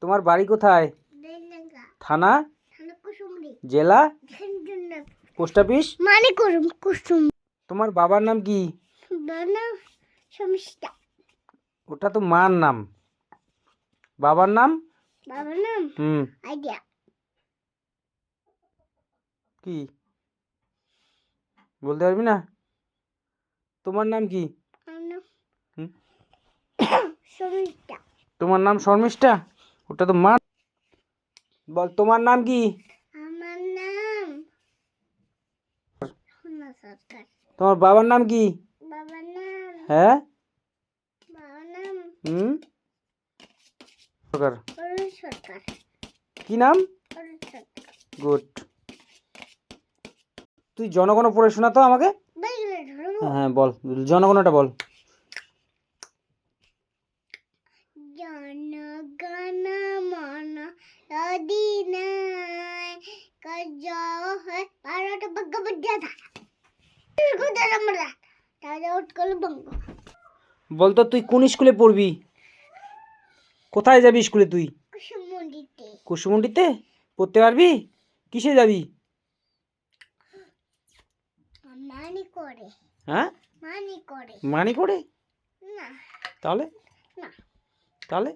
তোমার বাড়ি কোথায়? থানা? জেলা? Post office? তোমার বাবার নাম কি? ওটা তো মার নাম। বাবার নাম? কি বলতে পারবি না? তোমার নাম কি? তোমার নাম শর্মিষ্ঠা? ওটা তো মা। বল তোমার নাম কি? আমার নাম সোনা সরকার। তোমার বাবার নাম কি? বাবার নাম হ্যাঁ বাবার নাম সরকার। অরুণ সরকার। কি নাম? অরুণ সরকার। গুড। তুই জনগণ পড়ে শোনা তো আমাকে। হ্যাঁ বল, জনগণটা বল। জনগণ মন অধিনায়ক জয় ভারত বঙ্গবন্ধু। বলতো তুই কোন স্কুলে পড়বি? কোথায় যাবি স্কুলে তুই? কুসুমুন্ডিতে পড়তে পারবি? কিসে যাবি? মানি করে। হ্যাঁ মানি করে। মানি করে? না তাহলে না তাহলে